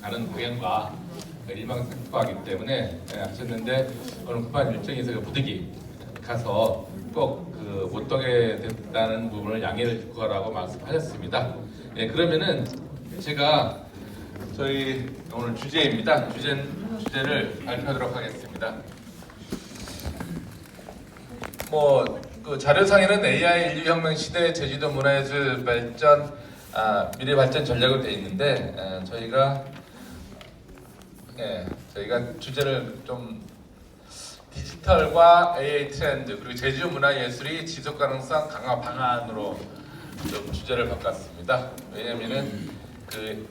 가는 방향과 일망상통하기 때문에 하셨는데 오늘 급한 일정이 있어서 부득이 가서 꼭 못 오게 됐다는 부분을 양해를 구하라고 말씀하셨습니다. 그러면은 제가 저희 오늘 주제입니다. 주제를 발표하도록 하겠습니다. 그 자료상에는 AI 인류혁명 시대 제주도 문화예술 발전 미래 발전 전략으로 되어 있는데 저희가 주제를 좀 디지털과 AI 트렌드 그리고 제주 문화예술이 지속 가능성 강화 방안으로 좀 주제를 바꿨습니다. 왜냐하면은 그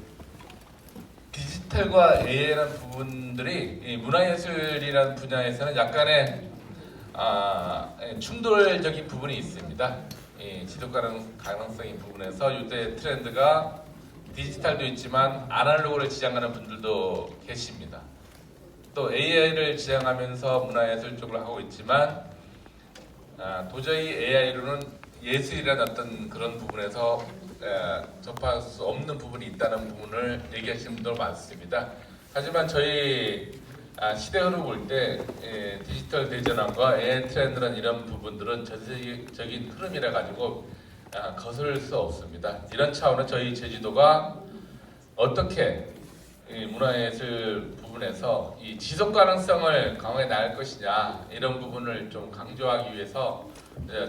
디지털과 AI라는 부분들이 이 문화예술이라는 분야에서는 약간의 충돌적인 부분이 있습니다. 이 지속 가능성인 부분에서 요새 트렌드가 디지털도 있지만 아날로그를 지향하는 분들도 계십니다. 또 AI를 지향하면서 문화예술 쪽을 하고 있지만 도저히 AI로는 예술이라는 어떤 그런 부분에서 접할 수 없는 부분이 있다는 부분을 얘기하시는 분들 많습니다. 하지만 저희 시대 흐름 볼 때 디지털 대전환과 AI 트렌드라는 이런 부분들은 전세적인 흐름이라 가지고 거스를 수 없습니다. 이런 차원은 저희 제주도가 어떻게 이 문화예술 부분에서 이 지속 가능성을 강화해 나갈 것이냐 이런 부분을 좀 강조하기 위해서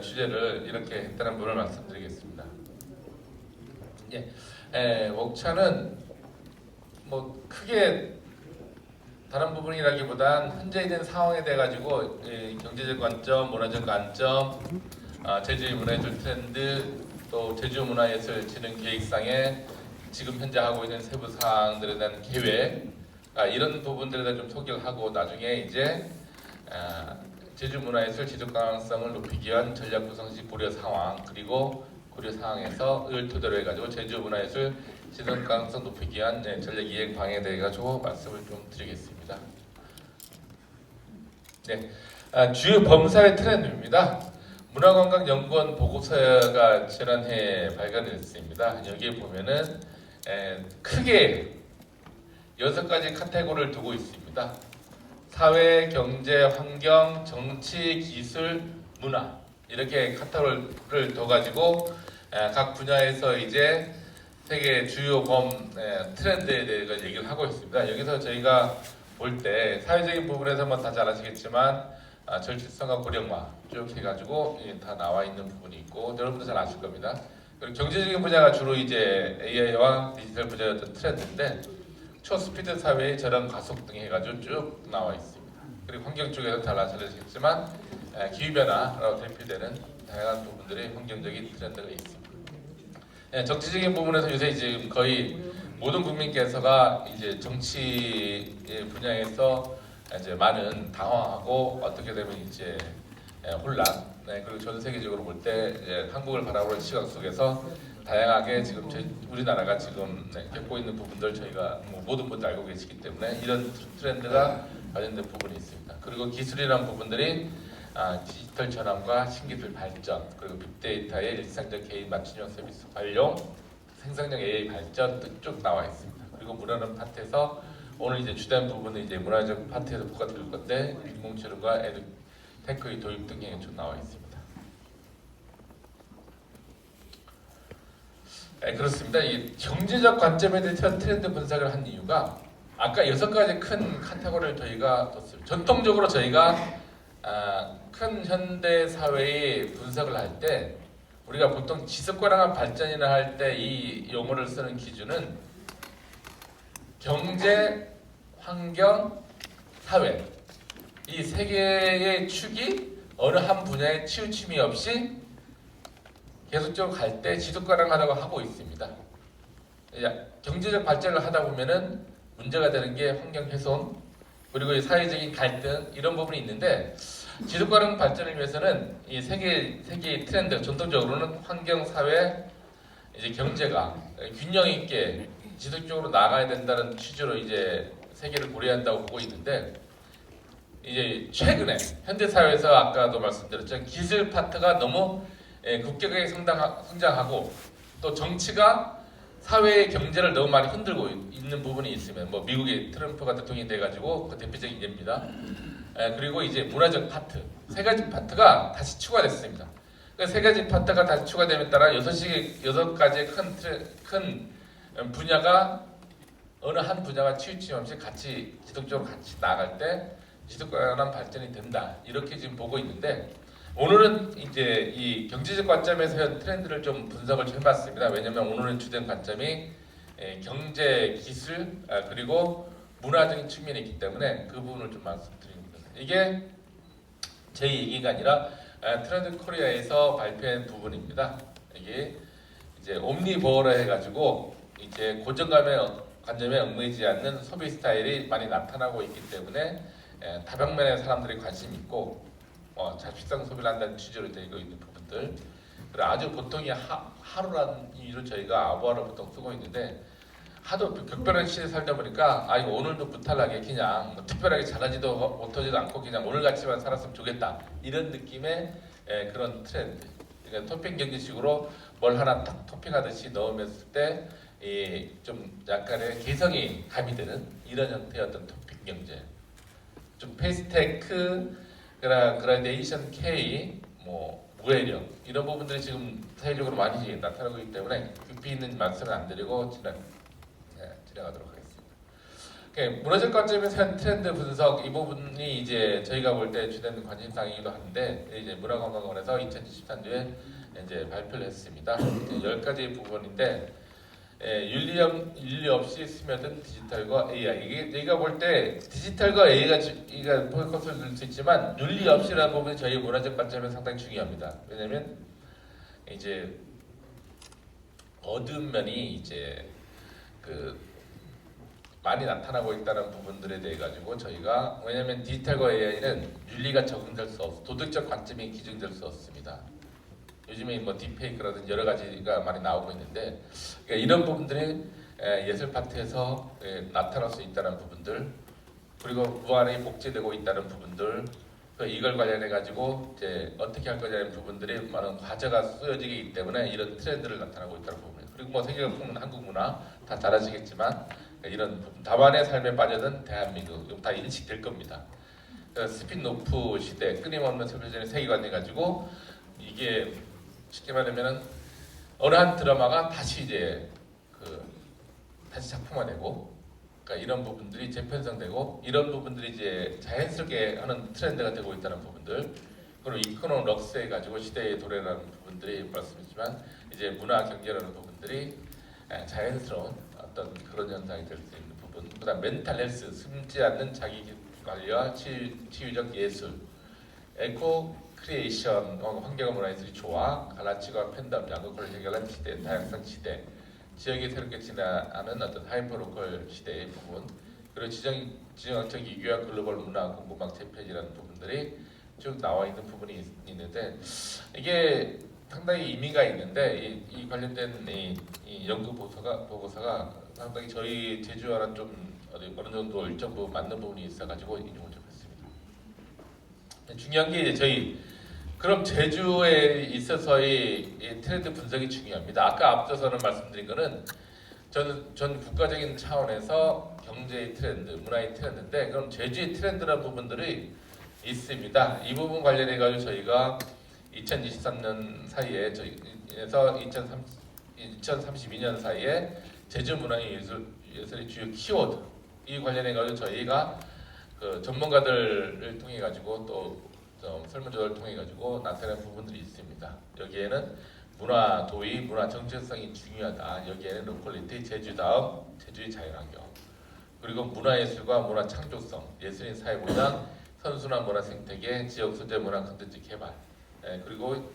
주제를 이렇게 했다는 부분을 말씀드리겠습니다. 웍차는 크게 다른 부분이라기보단 현재 있는 상황에 대해 가지고 경제적 관점, 문화적 관점, 제주의 문화예술 트렌드, 또 제주 문화예술 진흥 계획상에 지금 현재 하고 있는 세부 사항들에 대한 계획 이런 부분들에 대해 좀 소개를 하고 나중에 이제 제주 문화예술 지속 가능성을 높이기 위한 전략 구성 시 고려 상황 그리고 고려 상황에서 을 토대로 해가지고 제주 문화예술 지속 가능성 높이기 위한 전략 이행 방향에 대해 가지고 말씀을 좀 드리겠습니다. 주요 범사의 트렌드입니다. 문화관광연구원 보고서가 지난해 발간됐습니다. 여기에 보면은 크게 6가지 카테고리를 두고 있습니다. 사회, 경제, 환경, 정치, 기술, 문화 이렇게 카테고리를 둬가지고 각 분야에서 이제 세계 주요 트렌드에 대해서 얘기를 하고 있습니다. 여기서 저희가 볼 때 사회적인 부분에서만 다 잘 아시겠지만 절실성과 고령화 쭉 해가지고 다 나와 있는 부분이 있고 여러분도 잘 아실 겁니다. 그리고 경제적인 분야가 주로 이제 AI와 디지털 분야의 어떤 트렌드인데 초스피드 사회의 저런 가속 등 해가지고 쭉 나와 있습니다. 그리고 환경 쪽에서 잘 아시겠지만 기후변화라고 대표되는 다양한 부분들의 환경적인 트렌드가 있습니다. 정치적인 부분에서 요새 지금 거의 모든 국민께서가 이제 정치 분야에서 이제 많은 당황하고 어떻게 되면 이제 혼란 그리고 전 세계적으로 볼 때 한국을 바라보는 시각 속에서 다양하게 지금 우리나라가 지금 겪고 있는 부분들 저희가 모든 분들 알고 계시기 때문에 이런 트렌드가 관련된 부분이 있습니다. 그리고 기술이라는 부분들이 디지털 전환과 신기술 발전 그리고 빅데이터의 일상적 개인 맞춤형 서비스 활용 생산력 AI 발전 등 쭉 나와 있습니다. 그리고 문화는 파트에서 오늘 이제 주된 부분은 이제 문화적 파트에서 부과드릴 건데 인공지능과 테크의 도입 등이 좀 나와 있습니다. 그렇습니다. 이 경제적 관점에 대해서 트렌드 분석을 한 이유가 아까 6가지 큰 카테고리를 저희가 뒀습니다. 전통적으로 저희가 큰 현대 사회의 분석을 할 때 우리가 보통 지속 가능한 발전이나 할 때 이 용어를 쓰는 기준은 경제, 환경, 사회 이 세 개의 축이 어느 한 분야에 치우침이 없이 계속적으로 갈 때 지속 가능하다고 하고 있습니다. 경제적 발전을 하다 보면은 문제가 되는 게 환경 훼손 그리고 사회적인 갈등 이런 부분이 있는데 지속 가능 발전을 위해서는 이 세계의 트렌드 전통적으로는 환경, 사회, 이제 경제가 균형 있게 지속적으로 나가야 된다는 취지로 이제 세계를 고려한다고 보고 있는데 이제 최근에 현대 사회에서 아까도 말씀드렸죠 기술 파트가 너무 급격하게 성장하고 또 정치가 사회의 경제를 너무 많이 흔들고 있는 부분이 있으면 뭐 미국의 트럼프가 대통령이 돼가지고 그 대표적인 예입니다. 그리고 이제 문화적 파트 세 가지 파트가 다시 추가됐습니다. 그 세 가지 파트가 다시 추가됨에 따라 여섯 가지의 큰 분야가 어느 한 분야가 치우침 없이 같이 지속적으로 같이 나아갈 때 지속가능한 발전이 된다 이렇게 지금 보고 있는데 오늘은 이제 이 경제적 관점에서 현 트렌드를 좀 분석을 좀 해봤습니다. 왜냐하면 오늘은 주된 관점이 경제, 기술 그리고 문화적인 측면이 있기 때문에 그 부분을 좀 말씀드립니다. 이게 제 얘기가 아니라 트렌드 코리아에서 발표한 부분입니다. 이게 이제 옴니버라 해가지고 이제 고정감의 관점에 얽매이지 않는 소비 스타일이 많이 나타나고 있기 때문에 다방면의 사람들이 관심 있고 자식성 소비를 한다는 취지로 되고 있는 부분들 그리고 아주 보통이 하루라는 이유로 저희가 아부아를 보통 쓰고 있는데 하도 격변한 시대에 살다 보니까 이거 오늘도 무탈하게 그냥 특별하게 잘하지도 못하지도 않고 그냥 오늘같이만 살았으면 좋겠다 이런 느낌의 그런 트렌드 그러니까 토핑 경제식으로 뭘 하나 딱 토핑하듯이 넣으면서 때 좀 약간의 개성이 가미되는 이런 형태의 어떤 토핑 경제 좀 페이스테크 그라데이션 K 뭐 무해력 이런 부분들이 지금 사회적으로 많이 나타나고 있기 때문에 깊이 있는 말씀은 안 드리고 진행하도록 하겠습니다. 문화적 관점에서 한 트렌드 분석 이 부분이 이제 저희가 볼 때 주된 관심사이기도 한데 이제 문화관광원에서 2023년도에 이제 발표를 했습니다. 10가지 부분인데 윤리 없이 스며든 디지털과 AI 이게 저희가 볼 때 디지털과 AI가 포커스를 둘 수 있지만 윤리 없이라는 부분이 저희 문화적 관점에서 상당히 중요합니다. 왜냐하면 이제 어두운 면이 이제 많이 나타나고 있다는 부분들에 대해 가지고 저희가 왜냐하면 디지털과 AI는 윤리가 적용될 수 없고 도덕적 관점이 기준될 수 없습니다. 요즘에 뭐 딥페이크라든지 여러 가지가 많이 나오고 있는데 그러니까 이런 부분들이 예술 파트에서 나타날 수 있다는 부분들 그리고 무한히 복제되고 있다는 부분들 이걸 관련해 가지고 이제 어떻게 할 거냐는 부분들이 많은 과제가 쓰여지기 때문에 이런 트렌드를 나타나고 있다는 부분 그리고 뭐 세계가 품는 한국 문화 다 잘 아시겠지만 이런 다반의 삶에 빠져든 대한민국 다 인식될 겁니다. 스핀오프 시대 끊임없는 소비자의 세계관을 가지고 이게 쉽게 말하면은 어느 한 드라마가 다시 이제 다시 작품화되고 그러니까 이런 부분들이 재편성되고 이런 부분들이 이제 자연스럽게 하는 트렌드가 되고 있다는 부분들 그리고 이코노 럭스해 가지고 시대의 도래라는 부분들이 말씀이지만 이제 문화 경제라는 부분들이 자연스러운 어떤 그런 현상이 될 수 있는 부분 그다음 멘탈 헬스 숨지 않는 자기 관리와 치유적 예술 에코 크리에이션, 환경과 문화예술이 조화, 갈라치과 팬덤, 양극화를 해결한 시대, 다양성 시대, 지역이 새롭게 진화하는 어떤 하이퍼로컬 시대의 부분, 그리고 지정학적 이규와 글로벌 문화 공급망 재편이라는 부분들이 쭉 나와 있는 부분이 있는데 이게 상당히 의미가 있는데 이 관련된 이 연구 보고서가 상당히 저희 제주와는 좀 어느 정도 일정 부분 맞는 부분이 있어가지고 인용을 좀 했습니다. 중요한 게 이제 저희 그럼 제주에 있어서의 트렌드 분석이 중요합니다. 아까 앞서서는 말씀드린 거는 전 국가적인 차원에서 경제의 트렌드, 문화의 트렌드인데 그럼 제주의 트렌드라는 부분들이 있습니다. 이 부분 관련해 가지고 저희가 2023년 사이에 저희에서 2032년 사이에 제주 문화의 예술의 주요 키워드 이 관련해 가지고 저희가 그 전문가들을 통해 가지고 또 설문조사를 통해 가지고 나타낸 부분들이 있습니다. 여기에는 문화 도의, 문화 정체성이 중요하다. 여기에는 로컬리티, 제주 다음 제주의 자연환경 그리고 문화예술과 문화 창조성, 예술인 사회보장, 선순환 문화 생태계, 지역 소재 문화 콘텐츠 개발 그리고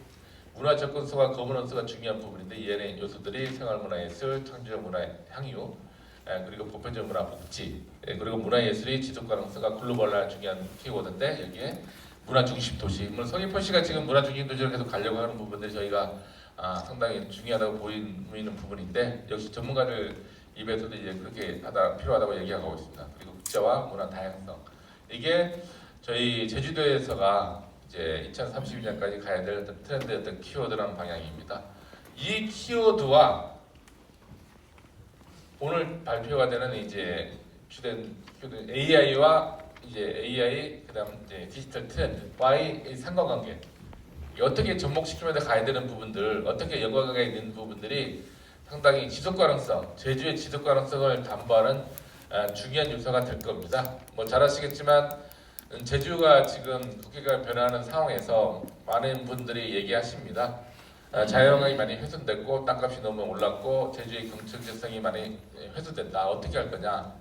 문화 접근성과 거버넌스가 중요한 부분인데 이에는 요소들이 생활문화예술, 창조적 문화 향유 그리고 보편적 문화 복지 그리고 문화예술이 지속가능성과 글로벌화 중요한 키워드인데 여기에 문화 중심 도시. 물론 서귀포 씨가 지금 문화 중심 도시로 계속 가려고 하는 부분들이 저희가 상당히 중요하다고 보이는 부분인데 역시 전문가들 입에서도 이제 그렇게 필요하다고 얘기하고 있습니다. 그리고 국제화, 문화 다양성 이게 저희 제주도에서가 이제 2032년까지 가야 될 어떤 트렌드의 어떤 키워드라는 방향입니다. 이 키워드와 오늘 발표가 되는 이제 주된 AI와 이제 AI 그다음 이제 디지털 트렌드와의 상관관계, 어떻게 접목시키면서 가야 되는 부분들, 어떻게 연관관계가 있는 부분들이 상당히 지속 가능성, 제주의 지속 가능성을 담보하는 중요한 요소가 될 겁니다. 뭐 잘 아시겠지만 제주가 지금 국기가 변화하는 상황에서 많은 분들이 얘기하십니다. 자연환경이 많이 훼손됐고 땅값이 너무 올랐고 제주의 경제성이 많이 훼손된다. 어떻게 할 거냐?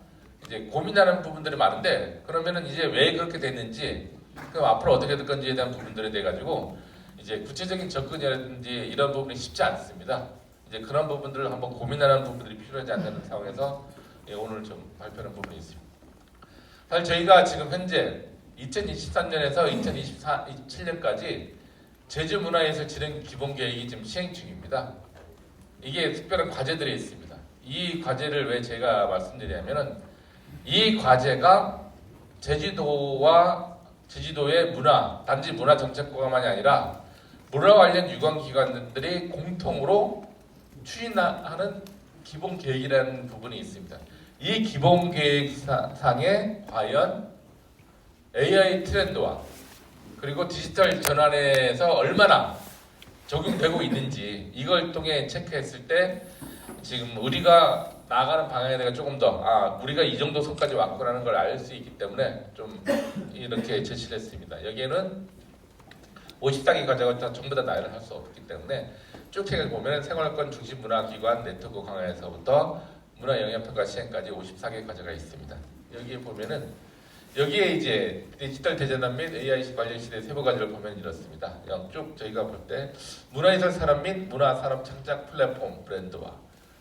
이제 고민하는 부분들이 많은데 그러면은 이제 왜 그렇게 됐는지, 그럼 앞으로 어떻게 될 건지에 대한 부분들에 대해 가지고 이제 구체적인 접근이라든지 이런 부분이 쉽지 않습니다. 이제 그런 부분들을 한번 고민하는 부분들이 필요하지 않는 상황에서 오늘 좀 발표하는 부분이 있습니다. 사실 저희가 지금 현재 2023년에서 2027년까지 제주문화예술 진행 기본 계획이 지금 시행 중입니다. 이게 특별한 과제들이 있습니다. 이 과제를 왜 제가 말씀드리냐면은 이 과제가 제주도의 문화, 단지 문화 정책과만이 아니라 문화 관련 유관기관들이 공통으로 추진하는 기본 계획이라는 부분이 있습니다. 이 기본 계획상에 과연 AI 트렌드와 그리고 디지털 전환에서 얼마나 적용되고 있는지 이걸 통해 체크했을 때 지금 우리가 나아가는 방향에 대해 조금 더 우리가 이 정도 선까지 왔구나는 걸 알 수 있기 때문에 좀 이렇게 제시를 했습니다. 여기에는 54개 과제가 전부 다 나열을 할 수 없기 때문에 쭉 보면 생활권 중심 문화기관 네트워크 강화에서부터 문화 영향평가 시행까지 54개 과제가 있습니다. 여기에 보면은 여기에 이제 디지털 대전환 및 AI 관련 시대 세부 과제를 보면 이렇습니다. 쭉 저희가 볼 때 문화예술 산업 및 문화산업 창작 플랫폼 브랜드와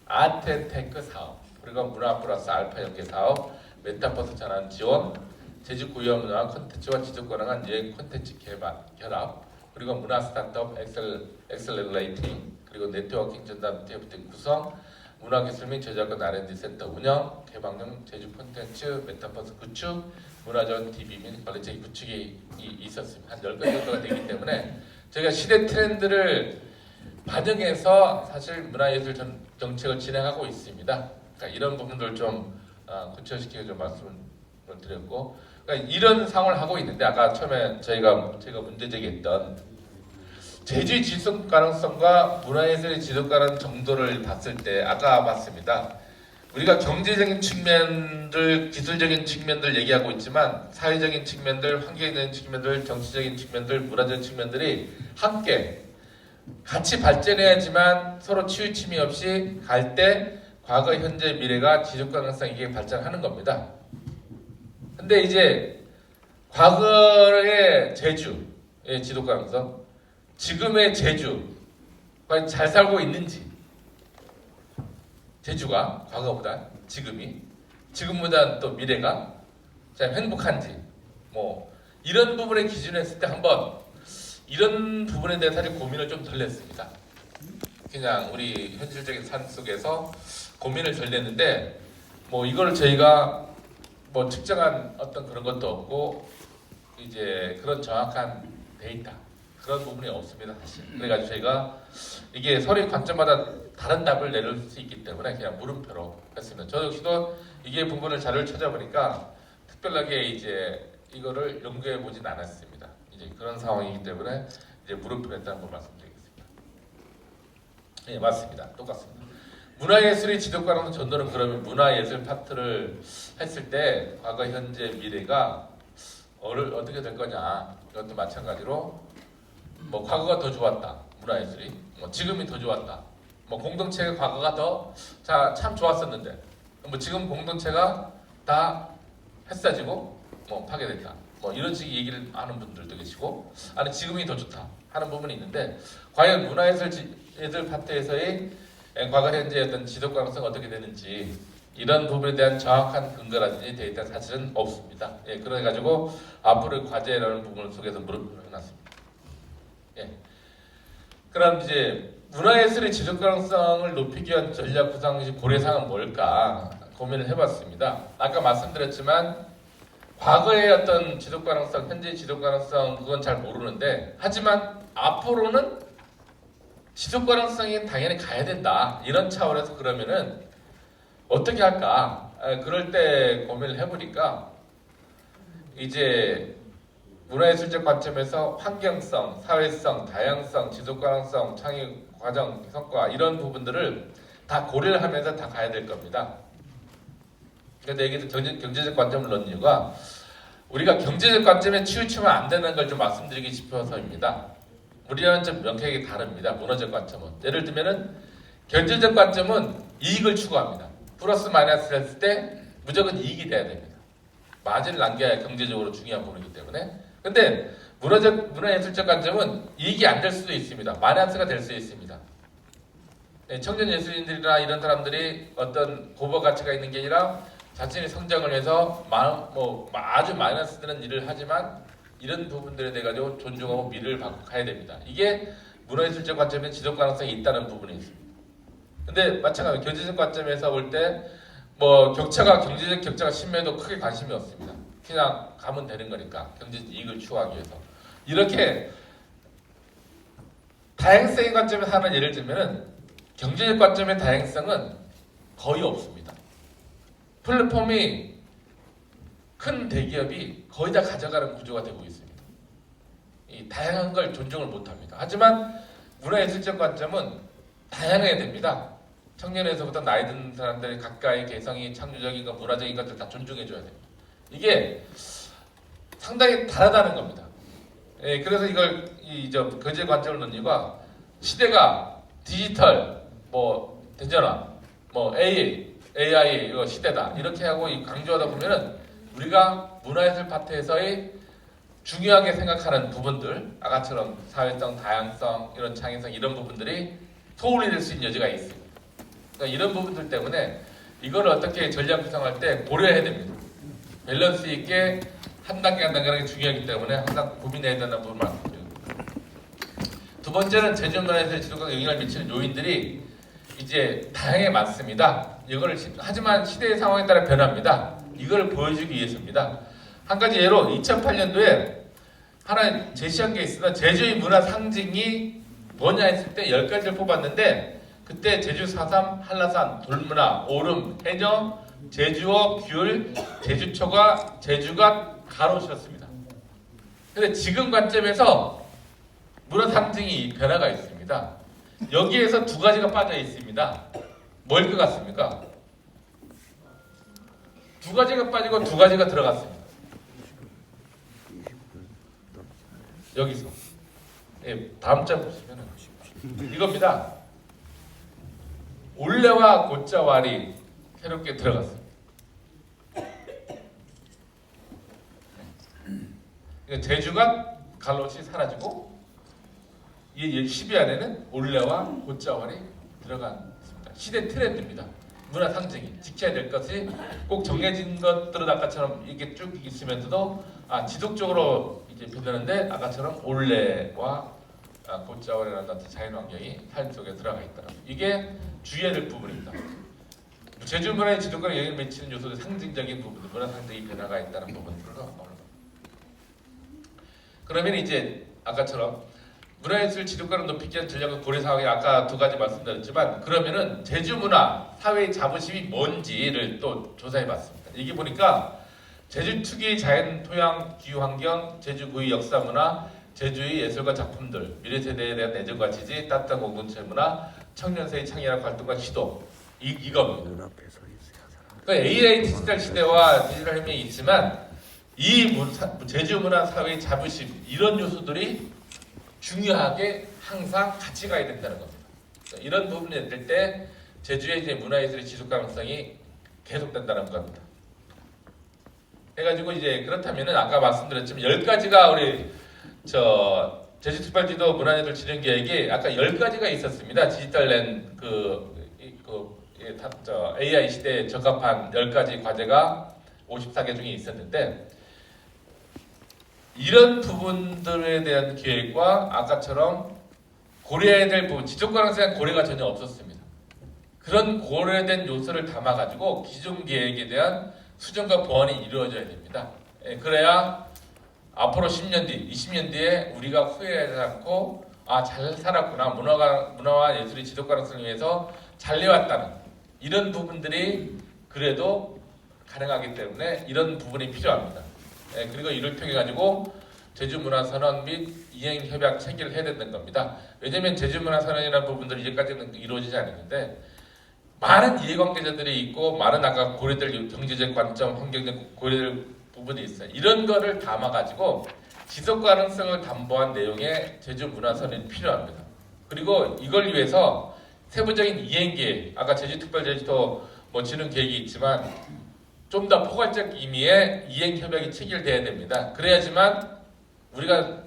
아트앤테크 사업, 그리고 문화 플러스 알파 연계 사업, 메타버스 전환 지원, 제주 고유한 문화 콘텐츠와 지속 가능한 여행 콘텐츠 개발 결합, 그리고 문화 스타트업 엑셀러레이팅, 그리고 네트워킹 전담 TFT 구성, 문화기술 및 저작권 R&D 센터 운영, 개방형 제주 콘텐츠 메타버스 구축, 문화전 DB 및 관리체계 구축이 있었습니다. 한 10가지 정도가 되기 때문에 저희가 시대 트렌드를 반영해서 사실 문화예술 정책을 진행하고 있습니다. 그러니까 이런 부분들 좀 구체화시키고 좀 말씀을 드렸고, 그러니까 이런 상황을 하고 있는데 아까 처음에 제가 문제 제기했던 제주의 지속 가능성과 문화예술의 지속 가능 정도를 봤을 때 아까 봤습니다. 우리가 경제적인 측면들, 기술적인 측면들 얘기하고 있지만 사회적인 측면들, 환경적인 측면들, 정치적인 측면들, 문화적인 측면들이 함께 같이 발전해야지만 서로 치우침이 없이 갈 때 과거, 현재, 미래가 지속 가능성 있게 발전하는 겁니다. 근데 이제 과거의 제주의 지속 가능성, 지금의 제주가 잘 살고 있는지, 제주가 과거보다 지금보다 또 미래가 참 행복한지, 뭐 이런 부분의 기준을 했을 때 한번 이런 부분에 대해서 사실 고민을 좀 덜 냈습니다. 그냥 우리 현실적인 삶 속에서 고민을 덜 냈는데 뭐 이걸 저희가 뭐 측정한 어떤 그런 것도 없고 이제 그런 정확한 데이터 그런 부분이 없습니다, 사실. 그래가지고 저희가 이게 서로의 관점마다 다른 답을 내릴 수 있기 때문에 그냥 물음표로 했습니다. 저 역시도 이게 부분을 자료를 찾아보니까 특별하게 이제 이거를 연구해 보진 않았습니다. 이제 그런 상황이기 때문에 이제 물음표로 했다는 걸 말씀드리겠습니다. 예, 맞습니다. 똑같습니다. 문화예술의 지속 가능성 전도는 그러면 문화예술 파트를 했을 때 과거, 현재, 미래가 어떻게 될 거냐, 이것도 마찬가지로 뭐 과거가 더 좋았다, 문화예술이 뭐 지금이 더 좋았다, 뭐 공동체가 과거가 더 참 좋았었는데 뭐 지금 공동체가 다 햇싸지고 뭐 파괴됐다, 뭐 이런 식의 얘기를 하는 분들도 계시고, 아니 지금이 더 좋다 하는 부분이 있는데 과연 문화예술 파트에서의 과거 현재 어떤 지속 가능성 어떻게 되는지 이런 부분에 대한 정확한 근거라든지 데이터는 사실은 없습니다. 예, 그래가지고 앞으로의 과제라는 부분을 속에서 물음표를 해놨습니다. 예. 그럼 이제 문화예술의 지속 가능성을 높이기 위한 전략 구상 시 고려사항은 뭘까 고민을 해봤습니다. 아까 말씀드렸지만 과거의 어떤 지속 가능성, 현재 지속 가능성 그건 잘 모르는데 하지만 앞으로는 지속 가능성이 당연히 가야 된다. 이런 차원에서 그러면은 어떻게 할까? 그럴 때 고민을 해보니까 이제 문화예술적 관점에서 환경성, 사회성, 다양성, 지속가능성, 창의 과정, 성과 이런 부분들을 다 고려를 하면서 다 가야 될 겁니다. 그런데 여기서 경제적 관점을 넣은 이유가 우리가 경제적 관점에 치우치면 안 되는 걸 좀 말씀드리고 싶어서입니다. 우리와는 좀 명쾌하게 다릅니다. 문화적 관점은. 예를 들면은 경제적 관점은 이익을 추구합니다. 플러스 마이너스 했을 때 무조건 이익이 돼야 됩니다. 마진을 남겨야 경제적으로 중요한 부분이기 때문에. 근데 문화예술적 관점은 이익이 안 될 수도 있습니다. 마이너스가 될 수 있습니다. 청년 예술인들이나 이런 사람들이 어떤 고부 가치가 있는 게 아니라 자신의 성장을 위해서 아주 마이너스 되는 일을 하지만 이런 부분들에 대해 가지고 존중하고 미래를 받고 가야 됩니다. 이게 문화예술적 관점에 지속 가능성이 있다는 부분이 있습니다. 근데 마찬가지로 경제적 관점에서 볼 때 경제적 격차가 심해도 크게 관심이 없습니다. 그냥 가면 되는 거니까 경제적 이익을 추구하기 위해서 이렇게 다양성의 관점에서 하나 예를 들면은 경제적 관점의 다양성은 거의 없습니다. 플랫폼이 큰 대기업이 거의 다 가져가는 구조가 되고 있습니다. 이 다양한 걸 존중을 못합니다. 하지만 문화예술적 관점은 다양해야 됩니다. 청년에서부터 나이 든 사람들의 각각의 개성이 창조적인 것, 문화적인 것들 다 존중해줘야 됩니다. 이게 상당히 다르다는 겁니다. 그래서 이걸 경제 관점을 넣는 이유가 시대가 디지털, 대전화, AI 이거 시대다 이렇게 하고 강조하다 보면은 우리가 문화예술 파트에서의 중요하게 생각하는 부분들, 아까처럼 사회성, 다양성, 이런 창의성 이런 부분들이 소홀히 될 수 있는 여지가 있습니다. 그러니까 이런 부분들 때문에 이걸 어떻게 전략 구성할 때 고려해야 됩니다. 밸런스 있게 한 단계 한 단계가 중요하기 때문에 항상 고민해야 된다는 부분을 말씀드립니다. 두 번째는 제주문화예술의 지속과 영향을 미치는 요인들이 이제 다양하게 많습니다. 하지만 시대의 상황에 따라 변합니다. 이걸 보여주기 위해서입니다. 한 가지 예로 2008년도에 하나 제시한 게 있습니다. 제주의 문화 상징이 뭐냐 했을 때 10가지를 뽑았는데 그때 제주 4.3, 한라산, 돌문화, 오름, 해녀, 제주어, 귤, 제주초가, 제주가 가로셨습니다. 근데 지금 관점에서 문화 상징이 변화가 있습니다. 여기에서 두 가지가 빠져 있습니다. 뭘 것 같습니까? 두 가지가 빠지고 두 가지가 들어갔습니다. 여기서 다음 장 보시면 이겁니다. 올레와 곶자왈이 새롭게 들어갔습니다. 제주가 갈롯이 사라지고 이 10위 안에는 올레와 곶자왈이 들어갔습니다. 시대 트렌드입니다. 문화 상징이 지켜야 될 것이 꼭 정해진 것들은 아까처럼 이게 쭉 있으면서도 지속적으로 이제 변하는데 아까처럼 올레와 곶자왈이라는 자연 환경이 삶 속에 들어가 있다는 이게 주의해야 될 부분입니다. 제주 문화의 지속과 영향을 미치는 요소들 상징적인 부분들, 문화 상징이 변화가 있다는 부분들을 그러면 이제 아까처럼 문화예술 지속가를 높이기 위한 전략과 고려 상황에 아까 두 가지 말씀드렸지만 그러면은 제주 문화 사회의 자부심이 뭔지를 또 조사해봤습니다. 이게 보니까 제주 특유의 자연 토양 기후 환경, 제주 고유 역사 문화, 제주의 예술과 작품들, 미래 세대에 대한 애정과 지지, 따뜻한 공동체 문화, 청년세의 창의력 활동과 시도 이겁니다. 그러니까 AI 디지털 시대와 디지털 혁명이 있지만 이 제주 문화 사회의 자부심 이런 요소들이 중요하게 항상 같이 가야 된다는 겁니다. 이런 부분이 될 때 제주의 이제 문화예술의 지속 가능성이 계속된다는 겁니다. 해가지고 이제 그렇다면은 아까 말씀드렸지만 10가지가 우리 제주특별지도 문화예술 진행 계획에 아까 10가지가 있었습니다. 디지털랜 AI 시대에 적합한 10가지 과제가 54개 중에 있었는데 이런 부분들에 대한 계획과 아까처럼 고려해야 될 부분, 지속 가능성에 고려가 전혀 없었습니다. 그런 고려된 요소를 담아가지고 기존 계획에 대한 수정과 보완이 이루어져야 됩니다. 그래야 앞으로 10년 뒤, 20년 뒤에 우리가 후회하지 않고 잘 살았구나, 문화와 예술이 지속 가능성을 위해서 잘 내왔다는 이런 부분들이 그래도 가능하기 때문에 이런 부분이 필요합니다. 그리고 이를 통해 가지고 제주문화선언 및 이행협약 체결을 해야 된다는 겁니다. 왜냐하면 제주문화선언이라는 부분들이 이제까지는 이루어지지 않았는데 많은 이해관계자들이 있고 많은 아까 고려될 경제적 관점, 환경적 고려될 부분이 있어요. 이런 거를 담아가지고 지속 가능성을 담보한 내용의 제주문화선언이 필요합니다. 그리고 이걸 위해서 세부적인 이행계획, 아까 제주특별제주도 지는 계획이 있지만 좀 더 포괄적 의미의 이행협약이 체결돼야 됩니다. 그래야지만 우리가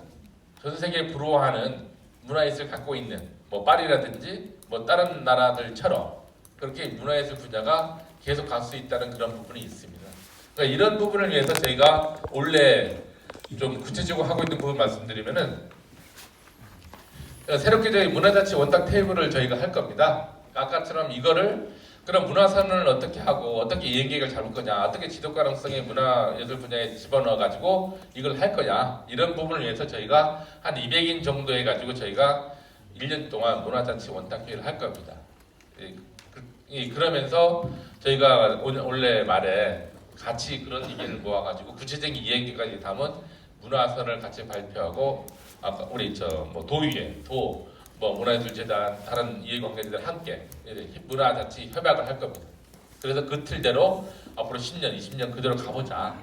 전 세계에 부러워하는 문화예술을 갖고 있는 파리라든지 다른 나라들처럼 그렇게 문화예술 분야가 계속 갈 수 있다는 그런 부분이 있습니다. 그러니까 이런 부분을 위해서 저희가 원래 좀 구체적으로 하고 있는 부분 말씀드리면은 새롭게 저희 문화자치 원탁 테이블을 저희가 할 겁니다. 아까처럼 이거를 그럼 문화선언을 어떻게 하고 어떻게 이행계획을 잡을 거냐, 어떻게 지속 가능성의 문화예술 분야에 집어넣어 가지고 이걸 할 거냐, 이런 부분을 위해서 저희가 한 200인 정도 해가지고 저희가 1년 동안 문화자치 원탁회의를 할 겁니다. 그러면서 저희가 원래 말에 같이 그런 의견을 모아가지고 구체적인 이행계획까지 담은 문화선언을 같이 발표하고 아까 우리 도의회, 문화예술재단, 다른 이해관계자들 함께 문화자치 협약을 할 겁니다. 그래서 그 틀대로 앞으로 10년, 20년 그대로 가보자.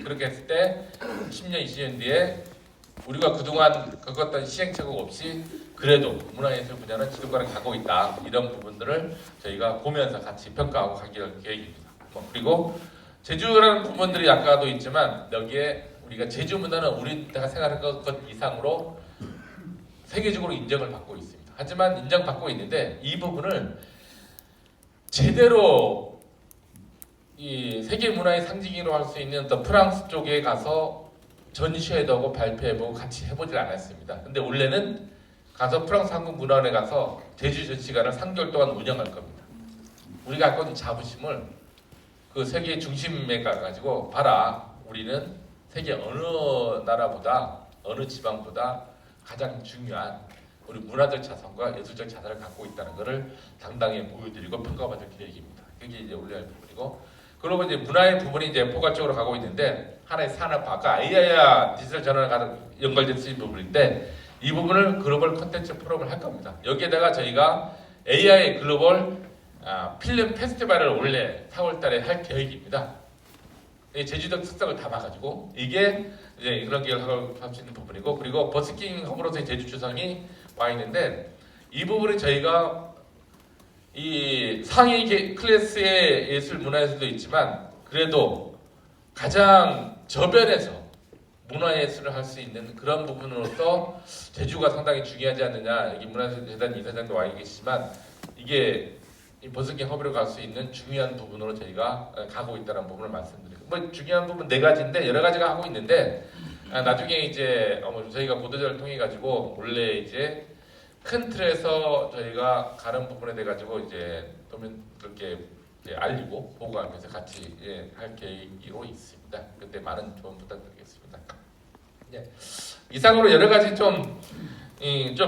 그렇게 했을 때 10년, 20년 뒤에 우리가 그동안 겪었던 시행착오 없이 그래도 문화예술 분야는 지속가능 가고 있다. 이런 부분들을 저희가 보면서 같이 평가하고 가기를 계획입니다. 그리고 제주라는 부분들이 아까도 있지만 여기에 우리가 제주 문화는 우리가 생각하는 것 이상으로 세계적으로 인정을 받고 있습니다. 하지만 인정받고 있는데 이 부분을 제대로 이 세계 문화의 상징으로 할 수 있는 또 프랑스 쪽에 가서 전시회도 하고 발표해보고 같이 해보질 않았습니다. 근데 원래는 가서 프랑스 한국문화원에 가서 제주 전시관을 3개월 동안 운영할 겁니다. 우리가 갖고 있는 자부심을 그 세계 중심에 가가지고 봐라, 우리는 세계 어느 나라보다 어느 지방보다 가장 중요한 우리 문화적 자산과 예술적 자산을 갖고 있다는 것을 당당히 보여드리고 평가받을 계획입니다. 그게 이제 올려야 할 부분이고, 그리고 이제 문화의 부분이 이제 포괄적으로 가고 있는데 하나의 산업, 아까 AI와 디지털 전환과 연관된 쓰인 부분인데 이 부분을 글로벌 콘텐츠 포럼을 할 겁니다. 여기에다가 저희가 AI 글로벌 필름 페스티벌을 올해 4월달에 할 계획입니다. 제주도 특성을 담아가지고 이게 이제 그런 계획을 할 수 있는 부분이고, 그리고 버스킹 허브로서의 제주 주성이 와 있는데 이 부분은 저희가 이 상위 클래스의 예술 문화예술도 있지만 그래도 가장 저변에서 문화예술을 할 수 있는 그런 부분으로서 제주가 상당히 중요하지 않느냐. 여기 문화재단 이사장도 와 계시지만 이게 이 버스킹 허브로 갈 수 있는 중요한 부분으로 저희가 가고 있다는 부분을 말씀드리고, 중요한 부분 4가지인데 여러 가지가 하고 있는데 나중에 이제 저희가 보도자를 통해 가지고 원래 이제 큰 틀에서 저희가 가는 부분에 대해 가지고 이제 도민들께 알리고 보고하면서 같이 할 계획으로 있습니다. 그때 많은 조언 부탁드리겠습니다. 이상으로 여러 가지 좀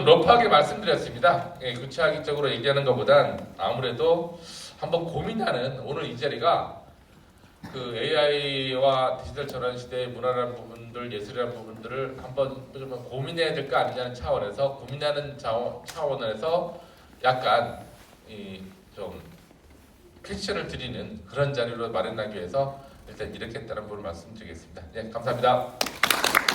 러프하게 말씀드렸습니다. 구체적으로 얘기하는 것보단 아무래도 한번 고민하는 오늘 이 자리가 그 AI와 디지털 전환 시대의 문화라는 부분들, 예술이라는 부분들을 한번 좀 고민해야 될 거 아니냐는 차원에서 고민하는 차원에서 약간 좀 퀘션을 드리는 그런 자리로 마련하기 위해서 일단 이렇게 했다는 부분을 말씀드리겠습니다. 감사합니다.